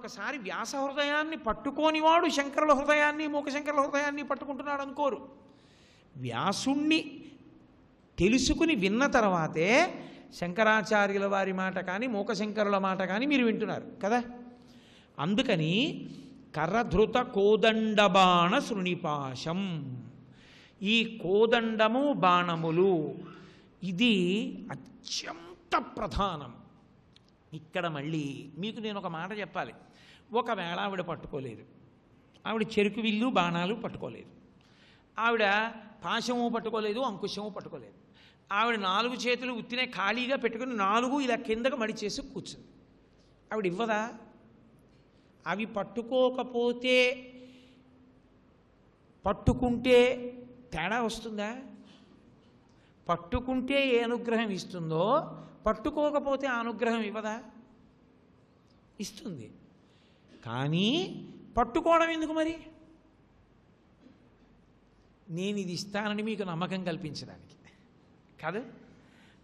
ఒకసారి వ్యాస హృదయాన్ని పట్టుకోనివాడు శంకరుల హృదయాన్ని మూకశంకరుల హృదయాన్ని పట్టుకుంటున్నాడు అనుకోరు. వ్యాసుణ్ణి తెలుసుకుని విన్న తర్వాతే శంకరాచార్యుల వారి మాట కానీ మూకశంకరుల మాట కానీ మీరు వింటున్నారు కదా. అందుకని కరధృత కోదండబాణ శృణిపాశం, ఈ కోదండము బాణములు ఇది అత్యంత ప్రధానం. ఇక్కడ మళ్ళీ మీకు నేను ఒక మాట చెప్పాలి. ఒకవేళ ఆవిడ పట్టుకోలేదు, ఆవిడ చెరుకు విల్లు బాణాలు పట్టుకోలేదు, ఆవిడ పాశము పట్టుకోలేదు, అంకుశము పట్టుకోలేదు, ఆవిడ 4 చేతులు ఉత్తినే ఖాళీగా పెట్టుకుని 4 ఇలా కిందకు మడిచేసి కూర్చుంది. ఆవిడ ఇవ్వదా? అవి పట్టుకోకపోతే పట్టుకుంటే తేడా వస్తుందా? పట్టుకుంటే ఏ అనుగ్రహం ఇస్తుందో పట్టుకోకపోతే ఆ అనుగ్రహం ఇవ్వదా? ఇస్తుంది. కానీ పట్టుకోవడం ఎందుకు మరి? నేను ఇది ఇస్తానని మీకు నమ్మకం కల్పించడానికి కాదు.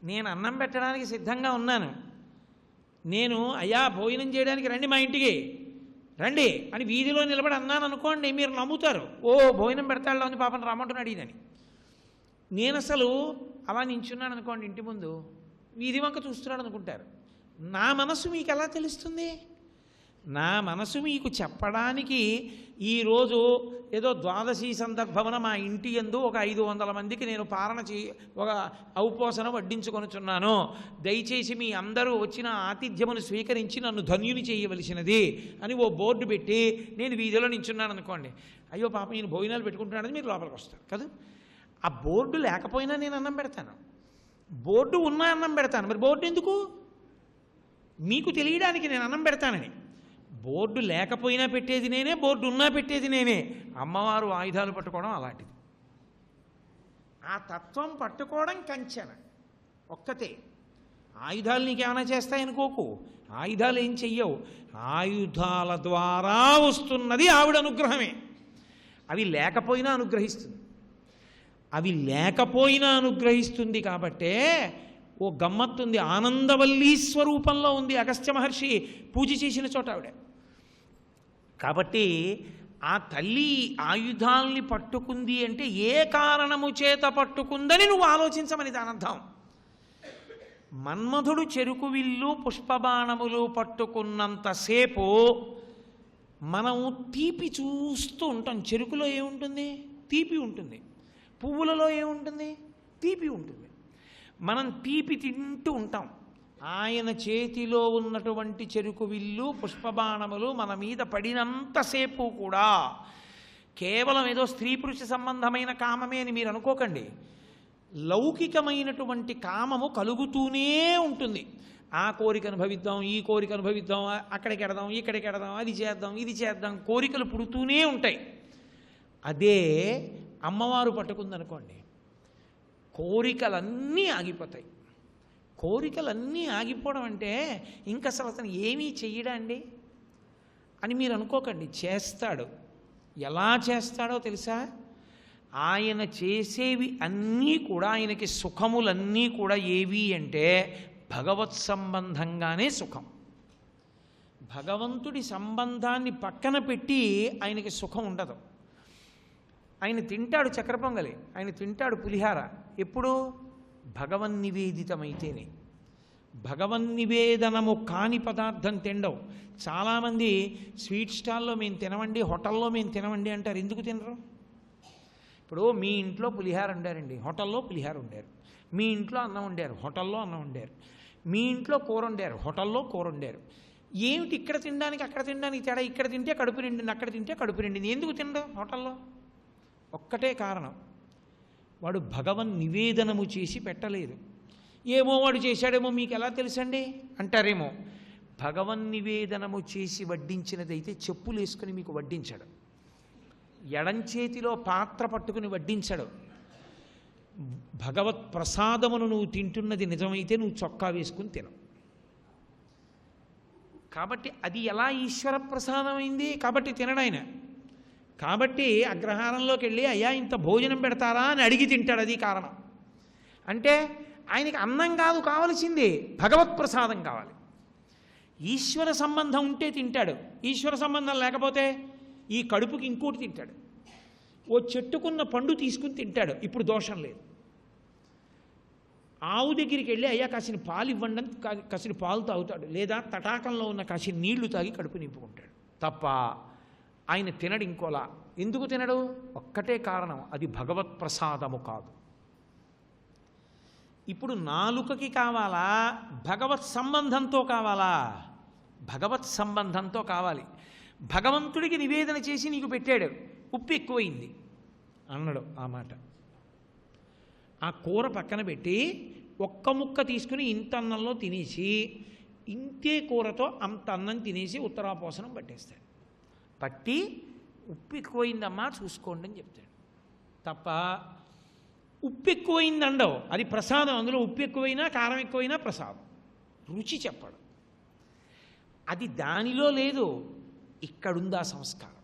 నేను అన్నం పెట్టడానికి సిద్ధంగా ఉన్నాను. నేను అయ్యా భోజనం చేయడానికి రండి మా ఇంటికి రండి అని వీధిలో నిలబడి అన్నాను అనుకోండి, మీరు నమ్ముతారు. ఓ భోజనం పెడతాడులో ఉంది పాపం రమ్మంటున్నాడు ఇదని. నేను అసలు అలా నించున్నాను అనుకోండి ఇంటి ముందు, వీధి వంక చూస్తున్నాడు అనుకుంటారు. నా మనసు మీకు ఎలా తెలుస్తుంది? నా మనసు మీకు చెప్పడానికి ఈరోజు ఏదో ద్వాదశి సందర్భమున మా ఇంటి యందు ఒక 500 మందికి నేను ఒక ఔపోసన వడ్డించుకొనుచున్నాను, దయచేసి మీ అందరూ వచ్చిన ఆతిథ్యమును స్వీకరించి నన్ను ధన్యుని చేయవలసినది అని ఓ బోర్డు పెట్టి నేను వీధిలో నించున్నాను అనుకోండి, అయ్యో పాప ఈయన భోజనాలు పెట్టుకుంటున్నాడని మీరు లోపలికి వస్తారు కదా. ఆ బోర్డు లేకపోయినా నేను అన్నం పెడతాను, బోర్డు ఉన్నా అన్నం పెడతాను. మరి బోర్డు ఎందుకు? మీకు తెలియడానికి నేను అన్నం పెడతానని. బోర్డు లేకపోయినా పెట్టేది నేనే, బోర్డు ఉన్నా పెట్టేది నేనే. అమ్మవారు ఆయుధాలు పట్టుకోవడం అలాంటిది. ఆ తత్వం పట్టుకోవడం కంచెన ఒక్కతే. ఆయుధాలు నీకేమైనా చేస్తాయనుకోకు, ఆయుధాలు ఏం చెయ్యవు. ఆయుధాల ద్వారా వస్తున్నది ఆవిడ అనుగ్రహమే. అవి లేకపోయినా అనుగ్రహిస్తుంది. అవి లేకపోయినా అనుగ్రహిస్తుంది కాబట్టే ఓ గమ్మత్తుంది. ఆనందవల్లీ స్వరూపంలో ఉంది అగస్త్య మహర్షి పూజ చేసిన చోట ఆవిడ. కాబట్టి ఆ తల్లి ఆయుధాల్ని పట్టుకుంది అంటే ఏ కారణము చేత పట్టుకుందని నువ్వు ఆలోచించమని దాని అర్థం. మన్మధుడు చెరుకు విల్లు పుష్పబాణములు పట్టుకున్నంతసేపు మనం తీపి చూస్తూ ఉంటాం. చెరుకులో ఏముంటుంది? తీపి ఉంటుంది. పువ్వులలో ఏముంటుంది? తీపి ఉంటుంది. మనం తీపి తింటూ ఉంటాం. ఆయన చేతిలో ఉన్నటువంటి చెరుకు విల్లు పుష్పబాణములు మన మీద పడినంతసేపు కూడా కేవలం ఏదో స్త్రీ పురుష సంబంధమైన కామమే అని మీరు అనుకోకండి. లౌకికమైనటువంటి కామము కలుగుతూనే ఉంటుంది. ఆ కోరిక అనుభవిద్దాం, ఈ కోరిక అనుభవిద్దాం, అక్కడికి ఎడదాం, ఇక్కడికి ఎడదాం, అది చేద్దాం, ఇది చేద్దాం, కోరికలు పుడుతూనే ఉంటాయి. అదే అమ్మవారు పట్టుకుందనుకోండి, కోరికలన్నీ ఆగిపోతాయి. కోరికలన్నీ ఆగిపోవడం అంటే ఇంకా అసలు అతను ఏమీ చెయ్యడండి అని మీరు అనుకోకండి. చేస్తాడు. ఎలా చేస్తాడో తెలుసా? ఆయన చేసేవి అన్నీ కూడా, ఆయనకి సుఖములన్నీ కూడా ఏవి అంటే భగవత్ సంబంధంగానే సుఖం. భగవంతుడి సంబంధాన్ని పక్కన పెట్టి ఆయనకి సుఖం ఉండదు. ఆయన తింటాడు చక్కెర పొంగలి, ఆయన తింటాడు పులిహార. ఎప్పుడు? భగవన్నివేదితమైతేనే. భగవన్నివేదనము కాని పదార్థం తినడం. చాలామంది స్వీట్ స్టాల్లో మేము తినవండి, హోటల్లో మేము తినవండి అంటారు. ఎందుకు తినరు? ఇప్పుడు మీ ఇంట్లో పులిహార వండారండి, హోటల్లో పులిహార వండారు. మీ ఇంట్లో అన్నం వండారు, హోటల్లో అన్నం వండారు. మీ ఇంట్లో కూర వండారు, హోటల్లో కూర వండారు. ఏమిటి ఇక్కడ తినడానికి అక్కడ తినడానికి తేడా? ఇక్కడ తింటే కడుపు నిండింది, అక్కడ తింటే కడుపు నిండింది. ఎందుకు తినడం హోటల్లో? ఒక్కటే కారణం, వాడు భగవన్ నివేదనము చేసి పెట్టలేదు. ఏమో వాడు చేశాడేమో మీకు ఎలా తెలుసండి అంటారేమో. భగవన్ నివేదనము చేసి వడ్డించినదైతే చెప్పులు వేసుకుని మీకు వడ్డించడు. ఎడంచేతిలో పాత్ర పట్టుకుని వడ్డించడు. భగవత్ ప్రసాదమును నువ్వు తింటున్నది నిజమైతే నువ్వు చొక్కా వేసుకుని తిను. కాబట్టి అది ఎలా ఈశ్వర ప్రసాదమైంది? కాబట్టి తినడాయన. కాబట్టి అగ్రహారంలోకి వెళ్ళి అయ్యా ఇంత భోజనం పెడతారా అని అడిగి తింటాడు. అది కారణం. అంటే ఆయనకి అన్నం కాదు కావలసింది, భగవత్ ప్రసాదం కావాలి. ఈశ్వర సంబంధం ఉంటే తింటాడు, ఈశ్వర సంబంధం లేకపోతే ఈ కడుపుకి ఇంకోటి తింటాడు. ఓ చెట్టుకున్న పండు తీసుకుని తింటాడు, ఇప్పుడు దోషం లేదు. ఆవు దగ్గరికి వెళ్ళి అయ్యా కాసిన పాలు ఇవ్వండి అని కాసిన పాలు తాగుతాడు, లేదా తటాకంలో ఉన్న కాసిన నీళ్లు తాగి కడుపు నింపుకుంటాడు తప్ప ఆయన తినడు ఇంకోలా. ఎందుకు తినడు? ఒక్కటే కారణం, అది భగవత్ ప్రసాదము కాదు. ఇప్పుడు నాలుకకి కావాలా, భగవత్ సంబంధంతో కావాలా? భగవత్ సంబంధంతో కావాలి. భగవంతుడికి నివేదన చేసి నీకు పెట్టాడు, ఉప్పు ఎక్కువైంది అన్నాడు ఆ మాట. ఆ కూర పక్కన పెట్టి ఒక్క ముక్క తీసుకుని ఇంత అన్నంలో తినేసి ఇంతే కూరతో అంత అన్నం తినేసి ఉత్తరాపోసనం పట్టేస్తాడు. పట్టి ఉప్పు ఎక్కువైందమ్మా చూసుకోండి అని చెప్తాడు తప్ప ఉప్పు ఎక్కువైంది అండవు. అది ప్రసాదం, అందులో ఉప్పు ఎక్కువైనా కారం ఎక్కువైనా ప్రసాదం, రుచి చెప్పడు. అది దానిలో లేదు, ఇక్కడుందా సంస్కారం.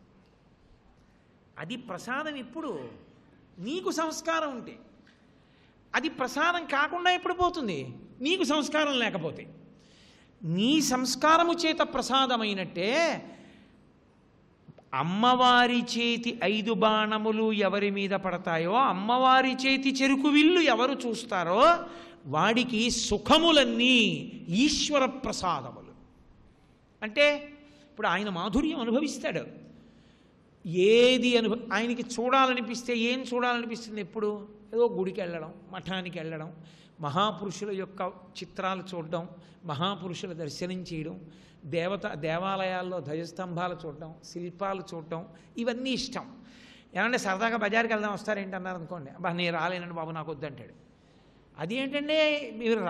అది ప్రసాదం ఎప్పుడు నీకు సంస్కారం ఉంటే. అది ప్రసాదం కాకుండా ఎప్పుడు పోతుంది? నీకు సంస్కారం లేకపోతే. నీ సంస్కారము చేత ప్రసాదమైనట్టే అమ్మవారి చేతి 5 బాణములు ఎవరి మీద పడతాయో, అమ్మవారి చేతి చెరుకు విల్లు ఎవరు చూస్తారో వాడికి సుఖములన్నీ ఈశ్వర ప్రసాదములు. అంటే ఇప్పుడు ఆయన మాధుర్యం అనుభవిస్తాడు. ఏది ఆయనకి చూడాలనిపిస్తే ఏం చూడాలనిపిస్తుంది? ఎప్పుడు ఏదో గుడికి వెళ్ళడం, మఠానికి వెళ్ళడం, మహాపురుషుల యొక్క చిత్రాలు చూడడం, మహాపురుషుల దర్శనం చేయడం, దేవాలయాల్లో ధ్వజస్తంభాలు చూడడం, శిల్పాలు చూడడం, ఇవన్నీ ఇష్టం. ఏమంటే సరదాగా బజార్కి వెళ్దాం వస్తారేంటి అన్నారు అనుకోండి, అబ్బా నేను రాలేనండి బాబు నాకు వద్దంటాడు. అది ఏంటంటే మీరు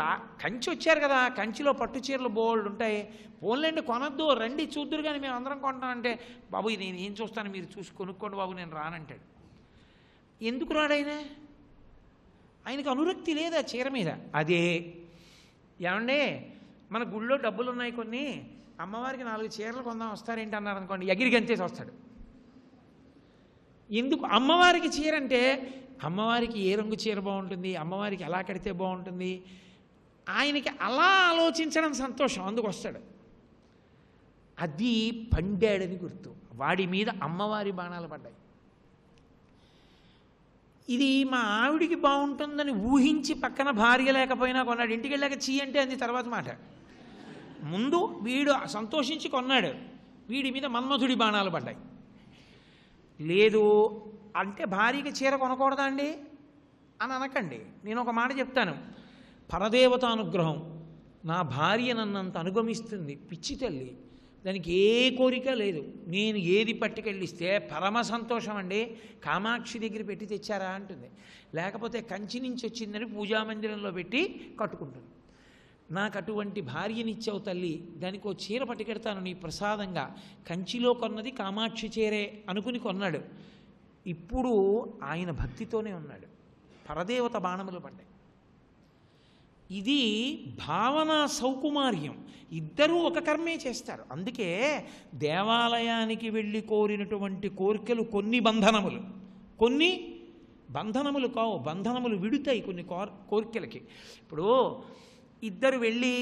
కంచి వచ్చారు కదా, కంచిలో పట్టు చీరలు బోల్డ్ ఉంటాయి, పోన్లేండి కొనద్దు రండి చూద్దురు కానీ మేము అందరం కొంటామంటే, బాబు నేను ఏం చూస్తాను మీరు చూసి కొనుక్కోండి బాబు నేను రానంటాడు. ఎందుకు రాడైనా? ఆయనకు అనురక్తి లేదా చీర మీద. అదే ఏమండే మన గుళ్ళో డబ్బులు ఉన్నాయి కొన్ని, అమ్మవారికి 4 చీరలు కొందాం వస్తారేంటి అన్నారు అనుకోండి, ఎగిరి గంతేసి వస్తాడు. ఎందుకు? అమ్మవారికి చీర అంటే అమ్మవారికి ఏ రంగు చీర బాగుంటుంది, అమ్మవారికి ఎలా కడితే బాగుంటుంది, ఆయనకి అలా ఆలోచించడం సంతోషం, అందుకు వస్తాడు. అది పండాడని గుర్తు. వాడి మీద అమ్మవారి బాణాలు పడ్డాయి. ఇది మా ఆవిడికి బాగుంటుందని ఊహించి పక్కన భార్య లేకపోయినా కొన్నాడు, ఇంటికి వెళ్ళాక చీ అంటే అంది తర్వాత మాట. ముందు వీడు సంతోషించి కొన్నాడు, వీడి మీద మన్మధుడి బాణాలు పడ్డాయి. లేదు అంటే భార్యకి చీర కొనకూడదా అండి అని అనకండి. నేను ఒక మాట చెప్తాను, పరదేవత అనుగ్రహం. నా భార్య నన్నంత అనుగమిస్తుంది, పిచ్చి తల్లి, దానికి ఏ కోరిక లేదు. నేను ఏది పట్టుకెళ్ళిస్తే పరమ సంతోషం అండి, కామాక్షి దగ్గర పెట్టి తెచ్చారా అంటుంది, లేకపోతే కంచి నుంచి వచ్చిందని పూజామందిరంలో పెట్టి కట్టుకుంటుంది. నాకు అటువంటి భార్యనిచ్చావు తల్లి, దానికి ఓ చీర పట్టుకెడతాను నీ ప్రసాదంగా, కంచిలో కొన్నది కామాక్షి చీరే అనుకుని కొన్నాడు. ఇప్పుడు ఆయన భక్తితోనే ఉన్నాడు, పరదేవత బాణములు పడ్డాయి. ఇది భావన సౌకుమార్యం. ఇద్దరూ ఒక కర్మే చేస్తారు. అందుకే దేవాలయానికి వెళ్ళి కోరినటువంటి కోరికలు కొన్ని బంధనములు, కొన్ని బంధనములు కావు, బంధనములు విడుతాయి కొన్ని కోరికలకి. ఇప్పుడు ఇద్దరు వెళ్ళి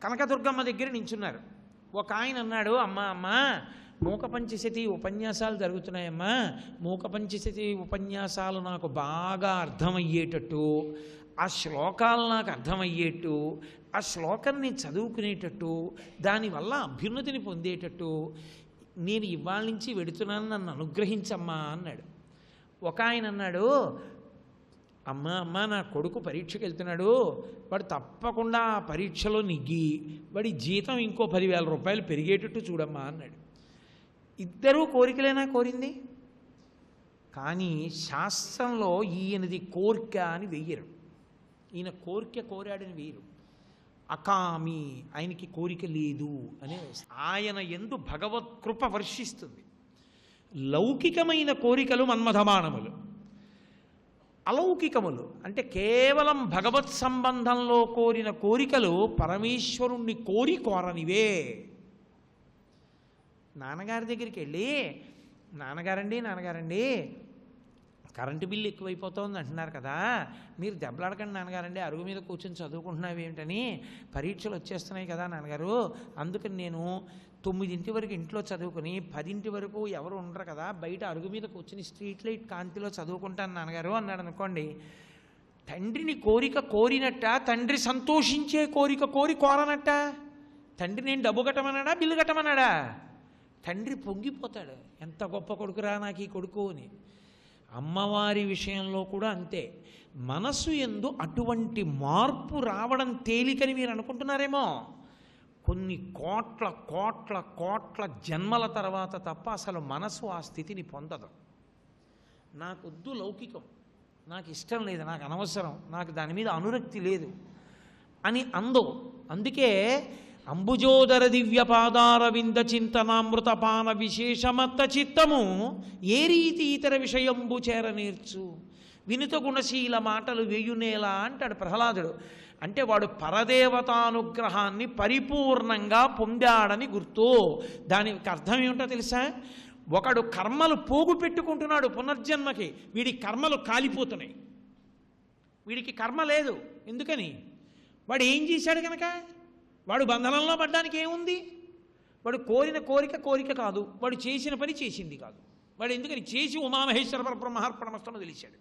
కనకదుర్గమ్మ దగ్గర నించున్నారు. ఒక ఆయన అన్నాడు, అమ్మ మూక పంచశతి ఉపన్యాసాలు జరుగుతున్నాయమ్మా, మూక పంచశతి ఉపన్యాసాలు నాకు బాగా అర్థమయ్యేటట్టు, ఆ శ్లోకాలు నాకు అర్థమయ్యేట్టు, ఆ శ్లోకాన్ని చదువుకునేటట్టు, దానివల్ల అభ్యున్నతిని పొందేటట్టు నేను ఇవాళ నుంచి వెడుతున్నాను, నన్ను అనుగ్రహించమ్మా అన్నాడు. ఒక ఆయన అన్నాడు, అమ్మ నా కొడుకు పరీక్షకు వెళ్తున్నాడు, వాడు తప్పకుండా ఆ పరీక్షలో నెగ్గి వాడి జీతం ఇంకో 10,000 రూపాయలు పెరిగేటట్టు చూడమ్మా అన్నాడు. ఇద్దరూ కోరికలేనా కోరింది? కానీ శాస్త్రంలో ఈయనది కోరిక అని వెయ్యరు, ఈయన కోరిక కోరాడని వేయరు. అకామి, ఆయనకి కోరిక లేదు అనే ఆయన యందు భగవత్ కృప వర్షిస్తుంది. లౌకికమైన కోరికలు మన్మథబాణములు, అలౌకికములు అంటే కేవలం భగవత్ సంబంధంలో కోరిన కోరికలు పరమేశ్వరుణ్ణి కోరనివే. నాన్నగారి దగ్గరికి వెళ్ళి, నాన్నగారండి కరెంటు బిల్లు ఎక్కువైపోతుంది అంటున్నారు కదా, మీరు దెబ్బలాడకండి నాన్నగారండి, అరుగు మీద కూర్చొని చదువుకుంటున్నావు ఏమిటని, పరీక్షలు వచ్చేస్తున్నాయి కదా నాన్నగారు, అందుకని నేను 9 వరకు ఇంట్లో చదువుకుని 10 వరకు ఎవరు ఉండరు కదా, బయట అరుగు మీద కూర్చుని స్ట్రీట్ లైట్ కాంతిలో చదువుకుంటాను నాన్నగారు అన్నాడు అనుకోండి. తండ్రిని కోరిక కోరినట్ట, తండ్రి సంతోషించే కోరిక కోరనట్ట. తండ్రి నేను డబ్బు కట్టమన్నాడా, బిల్లు కట్టమన్నాడా? తండ్రి పొంగిపోతాడు, ఎంత గొప్ప కొడుకురా నాకు ఈ కొడుకు అని. అమ్మవారి విషయంలో కూడా అంతే. మనసు యందు అటువంటి మార్పు రావడం తేలికని మీరు అనుకుంటున్నారేమో, కొన్ని కోట్ల కోట్ల కోట్ల జన్మల తర్వాత తప్ప అసలు మనసు ఆ స్థితిని పొందదు. నాకొద్దు లౌకికం, నాకు ఇష్టం లేదు, నాకు అనవసరం, నాకు దాని మీద అనురక్తి లేదు అని అందో. అందుకే అంబుజోదర దివ్య పాదారవింద చింతనామృతపాన విశేషమత్త చిత్తము ఏ రీతి ఇతర విషయంబు చేరనేర్చు వినుత గుణశీల మాటలు వేయునేలా అంటాడు ప్రహ్లాదుడు. అంటే వాడు పరదేవతానుగ్రహాన్ని పరిపూర్ణంగా పొందాడని గుర్తు. దానికి అర్థం ఏమిటో తెలుసా? ఒకడు కర్మలు పోగు పెట్టుకుంటున్నాడు పునర్జన్మకి, వీడి కర్మలు కాలిపోతున్నాయి, వీడికి కర్మ లేదు. ఎందుకని? వాడు ఏం చేశాడు కనుక. వాడు బంధనంలో పడ్డానికి ఏముంది? వాడు కోరిన కోరిక కాదు, వాడు చేసిన పని చేసింది కాదు. వాడు ఎందుకని చేసి ఉమామహేశ్వర పరబ్రహ్మార్పణమస్తమో తెలిసాడు,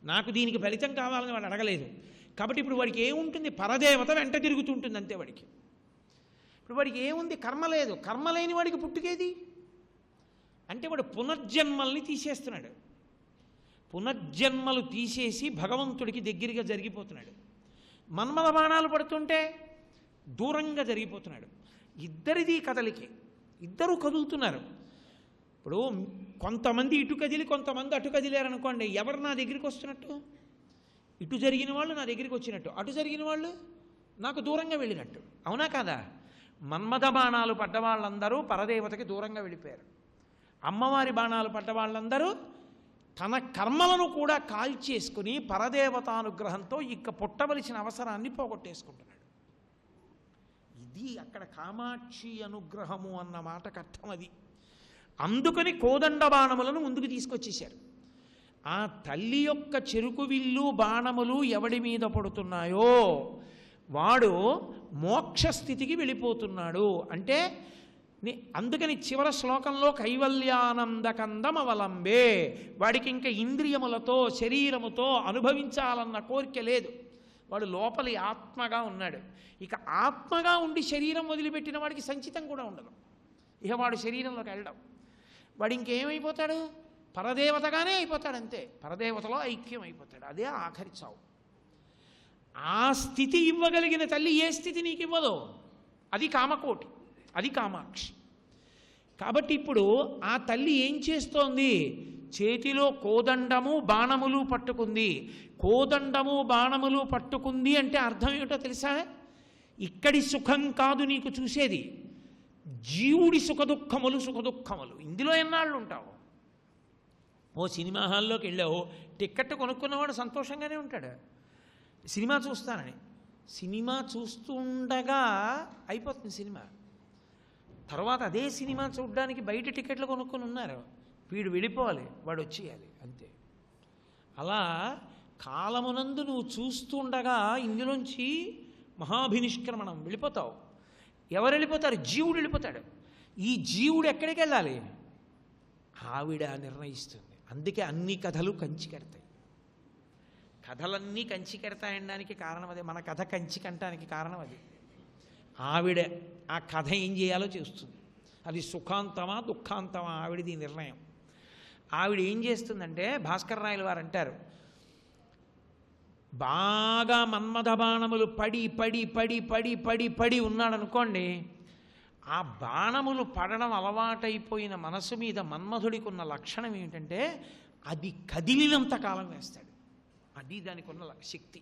నాకు దీనికి ఫలితం కావాలని వాడు అడగలేదు. కాబట్టి ఇప్పుడు వాడికి ఏముంటుంది? పరదేవత వెంట తిరుగుతుంటుంది అంతే వాడికి. ఇప్పుడు వాడికి ఏముంది? కర్మ లేదు. కర్మ లేని వాడికి పుట్టుకేది అంటే వాడు పునర్జన్మల్ని తీసేస్తున్నాడు. పునర్జన్మలు తీసేసి భగవంతుడికి దగ్గరగా జరిగిపోతున్నాడు. మన్మథ బాణాలు పడుతుంటే దూరంగా జరిగిపోతున్నాడు. ఇద్దరిది కదలికే, ఇద్దరు కదులుతున్నారు. ఇప్పుడు కొంతమంది ఇటు కదిలి కొంతమంది అటు కదిలేరనుకోండి, ఎవరు నా దగ్గరికి వస్తున్నట్టు? ఇటు జరిగిన వాళ్ళు నా దగ్గరికి వచ్చినట్టు, అటు జరిగిన వాళ్ళు నాకు దూరంగా వెళ్ళినట్టు. అవునా కాదా? మన్మథ బాణాలు పడ్డ వాళ్ళందరూ పరదేవతకి దూరంగా వెళ్ళిపోయారు. అమ్మవారి బాణాలు పడ్డ వాళ్ళందరూ తన కర్మలను కూడా కాల్చేసుకుని పరదేవతానుగ్రహంతో ఇక పుట్టవలసిన అవసరాన్ని పోగొట్టేసుకుంటున్నాడు. ఇది అక్కడ కామాక్షి అనుగ్రహము అన్న మాటకు అర్థం అది. అందుకని కోదండ బాణములను ముందుకు తీసుకొచ్చేశారు. ఆ తల్లి యొక్క చెరుకు విల్లు బాణములు ఎవడి మీద పడుతున్నాయో వాడు మోక్షస్థితికి వెళ్ళిపోతున్నాడు. అంటే అందుకని చివరి శ్లోకంలో కైవల్యానందకందం అవలంబే, వాడికి ఇంకా ఇంద్రియములతో శరీరముతో అనుభవించాలన్న కోరిక లేదు. వాడు లోపలి ఆత్మగా ఉన్నాడు. ఇక ఆత్మగా ఉండి శరీరం వదిలిపెట్టిన వాడికి సంచితం కూడా ఉండదు. ఇక వాడు శరీరంలోకి వెళ్ళడం, వాడు ఇంకేమైపోతాడు? పరదేవతగానే అయిపోతాడు అంతే. పరదేవతలో ఐక్యం అయిపోతాడు. అదే ఆఖరి చావు. ఆ స్థితి ఇవ్వగలిగిన తల్లి ఏ స్థితి నీకు ఇవ్వదో అది కామకోటి, అది కామాక్షి. కాబట్టి ఇప్పుడు ఆ తల్లి ఏం చేస్తోంది? చేతిలో కోదండము బాణములు పట్టుకుంది. కోదండము బాణములు పట్టుకుంది అంటే అర్థం ఏమిటో తెలుసా? ఇక్కడి సుఖం కాదు నీకు చూసేది, జీవుడి సుఖదుఖములు. ఇందులో ఎన్నాళ్ళు ఉంటావు? ఓ సినిమా హాల్లోకి వెళ్ళావు, టిక్కెట్ కొనుక్కున్నవాడు సంతోషంగానే ఉంటాడు సినిమా చూస్తానని. సినిమా చూస్తుండగా అయిపోతుంది సినిమా. తర్వాత అదే సినిమా చూడడానికి బయట టికెట్లు కొనుక్కొని ఉన్నారు, వీడు వెళ్ళిపోవాలి, వాడు వచ్చేయాలి అంతే. అలా కాలమునందు నువ్వు చూస్తుండగా ఇందులోంచి మహాభినిష్క్రమణం వెళ్ళిపోతావు. ఎవరు వెళ్ళిపోతారు? జీవుడు వెళ్ళిపోతాడు. ఈ జీవుడు ఎక్కడికి వెళ్ళాలి? ఆవిడ నిర్ణయిస్తుంది. అందుకే అన్ని కథలు కంచి కడతాయి. కథలన్నీ కంచి కడతాయనడానికి కారణం అదే. మన కథ కంచి కంటానికి కారణం అది. ఆవిడ ఆ కథ ఏం చేయాలో చేస్తుంది. అది సుఖాంతమా దుఃఖాంతమా ఆవిడది నిర్ణయం. ఆవిడ ఏం చేస్తుందంటే, భాస్కర్ రాయలు వారు అంటారు, బాగా మన్మథ బాణములు పడి పడి పడి పడి పడి పడి ఉన్నాడనుకోండి, ఆ బాణములు పడడం అలవాటైపోయిన మనసు మీద మన్మధుడికి ఉన్న లక్షణం ఏమిటంటే అది కదిలినంత కాలం వేస్తాడు. అది దానికి ఉన్న శక్తి.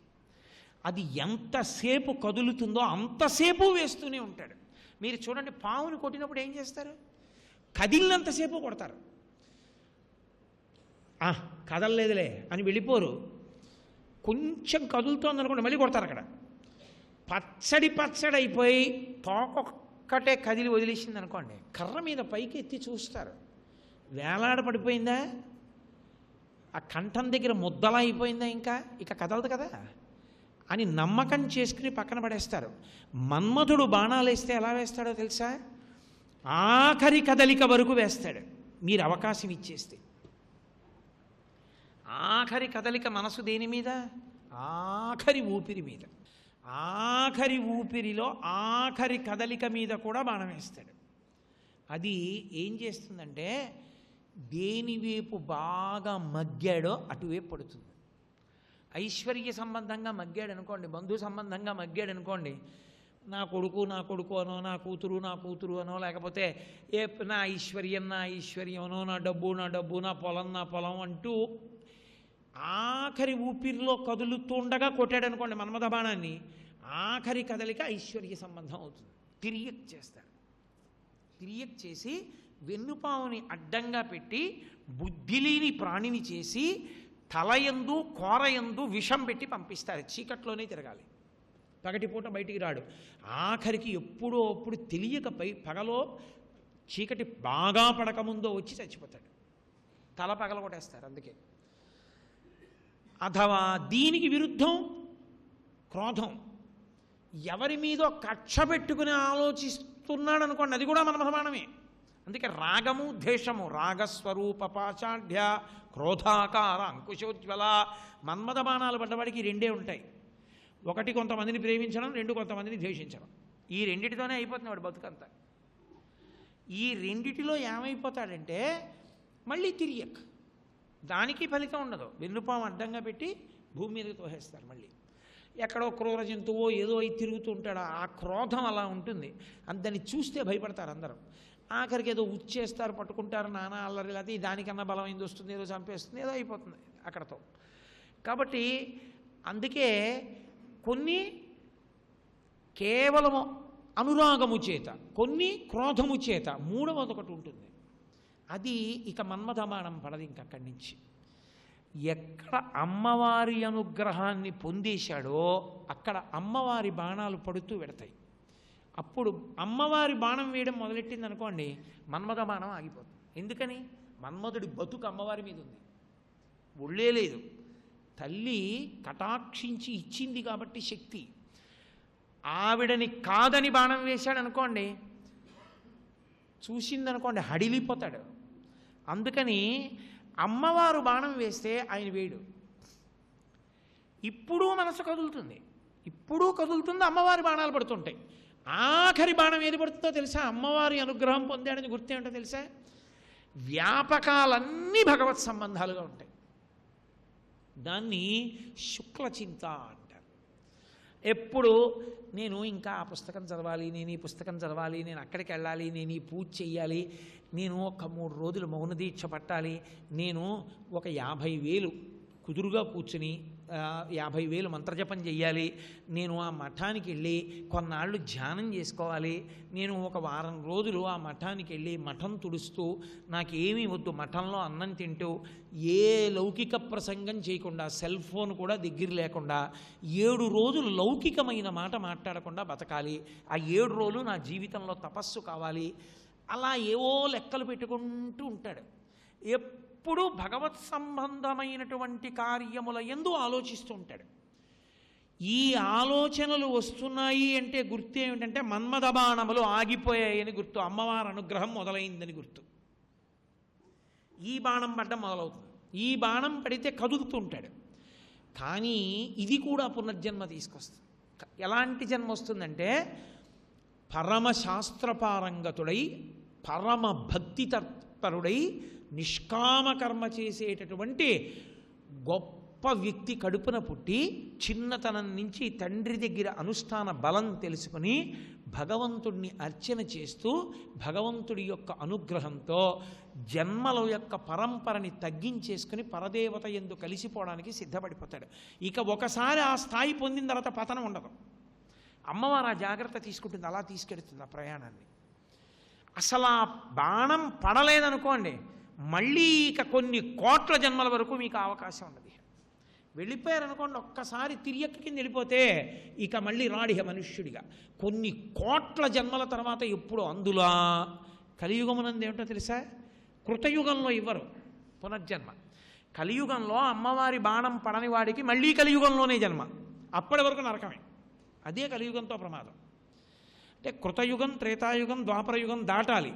అది ఎంతసేపు కదులుతుందో అంతసేపు వేస్తూనే ఉంటాడు. మీరు చూడండి, పావును కొట్టినప్పుడు ఏం చేస్తారు? కదిలినంతసేపు కొడతారు. కదలలేదులే అని వెళ్ళిపోరు. కొంచెం కదులుతోంది అనుకోండి, మళ్ళీ కొడతారు. అక్కడ పచ్చడి అయిపోయి తోకొక్కటే కదిలి వదిలేసింది అనుకోండి, కర్ర మీద పైకి ఎత్తి చూస్తారు, వేలాడ పడిపోయిందా ఆ కంఠం దగ్గర ముద్దలా అయిపోయిందా ఇంకా ఇక కదలదు కదా అని నమ్మకం చేసుకుని పక్కన పడేస్తారు. మన్మధుడు బాణాలు వేస్తే ఎలా వేస్తాడో తెలుసా? ఆఖరి కదలిక వరకు వేస్తాడు మీరు అవకాశం ఇచ్చేస్తే. ఆఖరి కదలిక మనసు దేని మీద? ఆఖరి ఊపిరి మీద. ఆఖరి ఊపిరిలో ఆఖరి కదలిక మీద కూడా బాణం వేస్తాడు. అది ఏం చేస్తుందంటే దేనివైపు బాగా మగ్గాడో అటువైపు పడుతుంది. ఐశ్వర్య సంబంధంగా మగ్గాడు అనుకోండి, బంధు సంబంధంగా మగ్గాడు అనుకోండి, నా కొడుకు అనో, నా కూతురు అనో, లేకపోతే నా ఐశ్వర్యం అనో, నా డబ్బు నా పొలం అంటూ ఆఖరి ఊపిరిలో కదులుతుండగా కొట్టాడు అనుకోండి మన్మథ బాణాన్ని, ఆఖరి కదలిక ఐశ్వర్య సంబంధం అవుతుంది. తిరియక్ చేస్తాడు. తిరియక్ చేసి వెన్నుపావుని అడ్డంగా పెట్టి బుద్ధిలేని ప్రాణిని చేసి తలయందు కోరయందు విషం పెట్టి పంపిస్తారు. చీకట్లోనే తిరగాలి, పగటిపూట బయటికి రాడు. ఆఖరికి ఎప్పుడో అప్పుడు తెలియకపై పగలో చీకటి బాగా పడకముందో వచ్చి చచ్చిపోతాడు. తల పగల కొట్టేస్తారు. అందుకే అథవా దీనికి విరుద్ధం క్రోధం. ఎవరి మీదో కక్ష పెట్టుకుని ఆలోచిస్తున్నాడు అనుకోండి, అది కూడా మన్మథబాణమే. అందుకే రాగము ద్వేషము, రాగస్వరూప పాషాఢ్య క్రోధాకార అంకుశోజ్వల, మన్మథ బాణాలు పడ్డవాడికి రెండే ఉంటాయి. ఒకటి కొంతమందిని ప్రేమించడం, రెండు కొంతమందిని ద్వేషించడం. ఈ రెండిటితోనే అయిపోతుంది వాడు బతుకంతా. ఈ రెండిటిలో ఏమైపోతాడంటే మళ్ళీ తిరియక్, దానికి ఫలితం ఉండదు. వెన్నుపాము అడ్డంగా పెట్టి భూమి మీదకి తోసేస్తారు. మళ్ళీ ఎక్కడో క్రూర జంతువో ఏదో అయి తిరుగుతూ ఉంటాడు. ఆ క్రోధం అలా ఉంటుంది. దాన్ని చూస్తే భయపడతారు అందరూ. ఆఖరికి ఏదో ఉచ్చేస్తారు, పట్టుకుంటారు, నానా అల్లరి, లేకపోతే దానికన్నా బలమైంది వస్తుంది, ఏదో చంపేస్తుంది, ఏదో అయిపోతుంది అక్కడతో. కాబట్టి అందుకే కొన్ని కేవలము అనురాగము చేత, కొన్ని క్రోధము చేత, మూడవది ఒకటి ఉంటుంది. అది ఇక మన్మథబాణం పడదు ఇంకక్కడి నుంచి. ఎక్కడ అమ్మవారి అనుగ్రహాన్ని పొందేశాడో అక్కడ అమ్మవారి బాణాలు పడుతూ పెడతాయి. అప్పుడు అమ్మవారి బాణం వేయడం మొదలెట్టింది అనుకోండి, మన్మథ బాణం ఆగిపోతుంది. ఎందుకని? మన్మధుడి బతుకు అమ్మవారి మీద ఉంది, ఒళ్ళే లేదు. తల్లి కటాక్షించి ఇచ్చింది కాబట్టి శక్తి. ఆవిడని కాదని బాణం వేశాడు అనుకోండి, చూసిందనుకోండి హడిలిపోతాడు. అందుకని అమ్మవారు బాణం వేస్తే ఆయన వేయడు. ఇప్పుడు మనసు కదులుతుంది, ఇప్పుడు కదులుతుంది, అమ్మవారి బాణాలు పడుతుంటాయి. ఆఖరి బాణం ఏది పడుతుందో తెలుసా? అమ్మవారి అనుగ్రహం పొందాడని గుర్తేంటో తెలుసా? వ్యాపకాలన్నీ భగవత్ సంబంధాలుగా ఉంటాయి. దాన్ని శుక్లచింత అంటారు. ఎప్పుడు నేను ఇంకా ఆ పుస్తకం చదవాలి, నేను ఈ పుస్తకం చదవాలి, నేను అక్కడికి వెళ్ళాలి, నేను ఈ పూజ చెయ్యాలి, నేను ఒక 3 రోజులు మౌన దీక్ష పట్టాలి, నేను ఒక 50,000 కుదురుగా కూర్చుని 50,000 మంత్రజపం చెయ్యాలి, నేను ఆ మఠానికి వెళ్ళి కొన్నాళ్ళు ధ్యానం చేసుకోవాలి, నేను ఒక వారం రోజులు ఆ మఠానికి వెళ్ళి మఠం తుడుస్తూ నాకేమీ వద్దు, మఠంలో అన్నం తింటూ ఏ లౌకిక ప్రసంగం చేయకుండా, సెల్ ఫోన్ కూడా దగ్గర లేకుండా 7 రోజులు లౌకికమైన మాట మాట్లాడకుండా బతకాలి, ఆ 7 రోజులు నా జీవితంలో తపస్సు కావాలి, అలా ఏవో లెక్కలు పెట్టుకుంటూ ఉంటాడు. ఎప్పుడు భగవత్ సంబంధమైనటువంటి కార్యముల యందు ఆలోచిస్తూ ఉంటాడు. ఈ ఆలోచనలు వస్తున్నాయి అంటే గుర్తు ఏమిటంటే మన్మథ బాణములు ఆగిపోయాయని గుర్తు, అమ్మవారి అనుగ్రహం మొదలైందని గుర్తు. ఈ బాణం పడ్డం మొదలవుతుంది. ఈ బాణం పడితే కదులుతూ ఉంటాడు. కానీ ఇది కూడా పునర్జన్మ తీసుకొస్తుంది. ఎలాంటి జన్మ వస్తుందంటే పరమశాస్త్రపారంగతుడై, పరమ భక్తి తత్పరుడై, నిష్కామ కర్మ చేసేటటువంటి గొప్ప వ్యక్తి కడుపున పుట్టి చిన్నతనం నుంచి తండ్రి దగ్గర అనుష్ఠాన బలం తెలుసుకుని భగవంతుడిని అర్చన చేస్తూ భగవంతుడి యొక్క అనుగ్రహంతో జన్మల యొక్క పరంపరని తగ్గించేసుకుని పరదేవత యందు కలిసిపోవడానికి సిద్ధపడిపోతాడు. ఇక ఒకసారి ఆ స్థాయి పొందిన తర్వాత పతనం ఉండదు. అమ్మవారు ఆ జాగ్రత్త తీసుకుంటుంది, అలా తీసుకెడుతుంది ఆ ప్రయాణాన్ని. అసలు ఆ బాణం పడలేదనుకోండి, మళ్ళీ ఇక కొన్ని కోట్ల జన్మల వరకు మీకు అవకాశం ఉన్నది. వెళ్ళిపోయారనుకోండి, ఒక్కసారి తిరియక్క కింద వెళ్ళిపోతే ఇక మళ్ళీ రాడిహ మనుష్యుడిగా కొన్ని కోట్ల జన్మల తర్వాత ఎప్పుడు. అందులో కలియుగమునందు ఏమిటో తెలుసా? కృతయుగంలో ఇవ్వరు పునర్జన్మ. కలియుగంలో అమ్మవారి బాణం పడని వాడికి మళ్ళీ కలియుగంలోనే జన్మ, అప్పటి వరకు నరకమే. అదే కలియుగంతో ప్రమాదం. అంటే కృతయుగం, త్రేతాయుగం, ద్వాపరయుగం దాటాలి,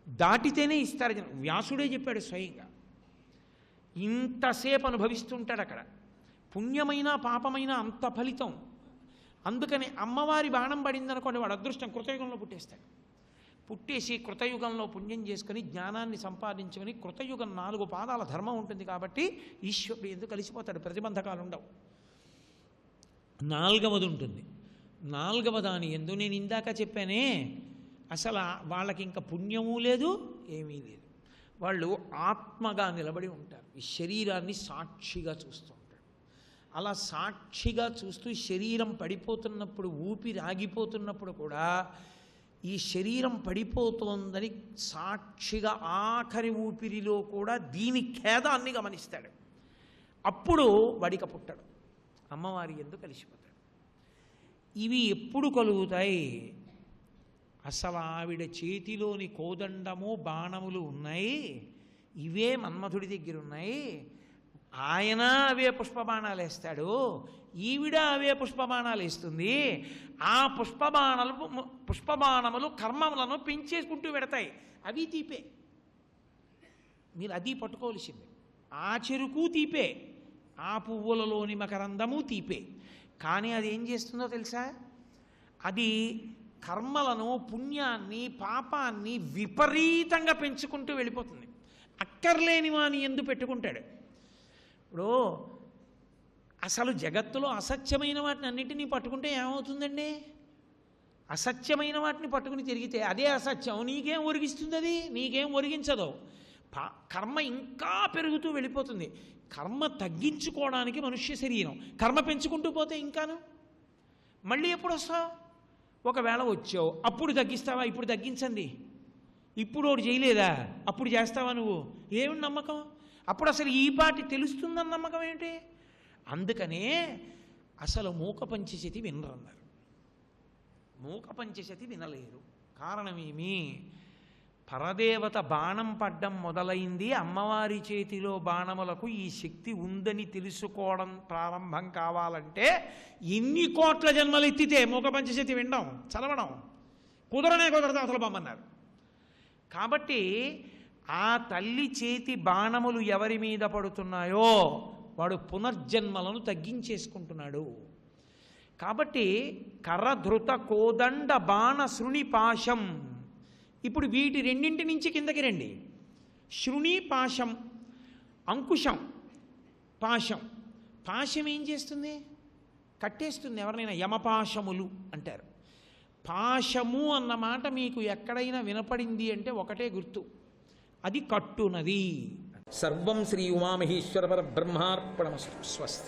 దాటితేనే ఇస్తారు జన్మ. వ్యాసుడే చెప్పాడు స్వయంగా. ఇంతసేపు అనుభవిస్తుంటాడు అక్కడ, పుణ్యమైన పాపమైన అంత ఫలితం. అందుకని అమ్మవారి బాణం పడిందనుకోండి, వాడు అదృష్టం, కృతయుగంలో పుట్టేస్తాడు. పుట్టేసి కృతయుగంలో పుణ్యం చేసుకుని జ్ఞానాన్ని సంపాదించుకొని, కృతయుగం 4 పాదాల ధర్మం ఉంటుంది కాబట్టి ఈశ్వరుడు ఎందుకు కలిసిపోతాడు, ప్రతిబంధకాలు ఉండవు. 4వది ఉంటుంది. 4వ దాని ఎందు నేను ఇందాక చెప్పానే, అసలు వాళ్ళకి ఇంకా పుణ్యము లేదు, ఏమీ లేదు. వాళ్ళు ఆత్మగా నిలబడి ఉంటారు. ఈ శరీరాన్ని సాక్షిగా చూస్తూ ఉంటారు. అలా సాక్షిగా చూస్తూ శరీరం పడిపోతున్నప్పుడు, ఊపిరి ఆగిపోతున్నప్పుడు కూడా ఈ శరీరం పడిపోతోందని సాక్షిగా ఆఖరి ఊపిరిలో కూడా దీని ఖేదాన్ని గమనిస్తాడు. అప్పుడు వడిక పుట్టడు, అమ్మవారి యందు కలిసిపోతాడు. ఇవి ఎప్పుడు కలుగుతాయి? అసలు ఆవిడ చేతిలోని కోదండము బాణములు ఉన్నాయి, ఇవే మన్మధుడి దగ్గర ఉన్నాయి. ఆయన అవే పుష్పబాణాలు వేస్తాడు, ఈవిడ అవే పుష్పబాణాలు వేస్తుంది. ఆ పుష్పబాణములు కర్మములను పెంచేసుకుంటూ పెడతాయి. అవి తీపే, మీరు అది పట్టుకోవలసింది. ఆ చెరుకు తీపే, ఆ పువ్వులలోని మకరందము తీపే. కానీ అది ఏం చేస్తుందో తెలుసా? అది కర్మలను, పుణ్యాన్ని, పాపాన్ని విపరీతంగా పెంచుకుంటూ వెళ్ళిపోతుంది. అక్కర్లేని వాని ఎందు పెట్టుకుంటాడు. ఇప్పుడు అసలు జగత్తులో అసత్యమైన వాటిని అన్నింటినీ పట్టుకుంటే ఏమవుతుందండి? అసత్యమైన వాటిని పట్టుకుని తిరిగితే అదే అసత్యం, నీకేం ఒరిగిస్తుంది? అది నీకేం ఒరిగించదు. కర్మ ఇంకా పెరుగుతూ వెళ్ళిపోతుంది. కర్మ తగ్గించుకోవడానికి మనుష్య శరీరం, కర్మ పెంచుకుంటూ పోతే ఇంకాను మళ్ళీ ఎప్పుడు వస్తావు? ఒకవేళ వచ్చావు, అప్పుడు తగ్గిస్తావా? ఇప్పుడు తగ్గించండి. ఇప్పుడు ఒకటి చేయలేదా, అప్పుడు చేస్తావా నువ్వు? ఏమి నమ్మకం? అప్పుడు అసలు ఈ పాటి తెలుస్తుందని నమ్మకం ఏంటి? అందుకనే అసలు మూక పంచశతి వినరన్నారు. మూక పంచశతి వినలేరు. కారణమేమి? పరదేవత బాణం పడ్డం మొదలైంది, అమ్మవారి చేతిలో బాణములకు ఈ శక్తి ఉందని తెలుసుకోవడం ప్రారంభం కావాలంటే ఎన్ని కోట్ల జన్మలు ఎత్తితే మూక పంచశతి వినడం, చదవడం కుదరదు, అసలు బొమ్మన్నారు. కాబట్టి ఆ తల్లి చేతి బాణములు ఎవరి మీద పడుతున్నాయో వాడు పునర్జన్మలను తగ్గించేసుకుంటున్నాడు. కాబట్టి కరధృత కోదండ బాణ శృణి పాశం. ఇప్పుడు వీటి రెండింటి నుంచి కిందకి రండి. శృణి పాశం, అంకుశం, పాశం. పాశం ఏం చేస్తుంది? కట్టేస్తుంది ఎవరినైనా. యమపాశములు అంటారు. పాశము అన్న మాట మీకు ఎక్కడైనా వినపడింది అంటే ఒకటే గుర్తు, అది కట్టునది. సర్వం శ్రీ ఉమామహేశ్వర పరబ్రహ్మార్పణమస్తు. స్వస్తి.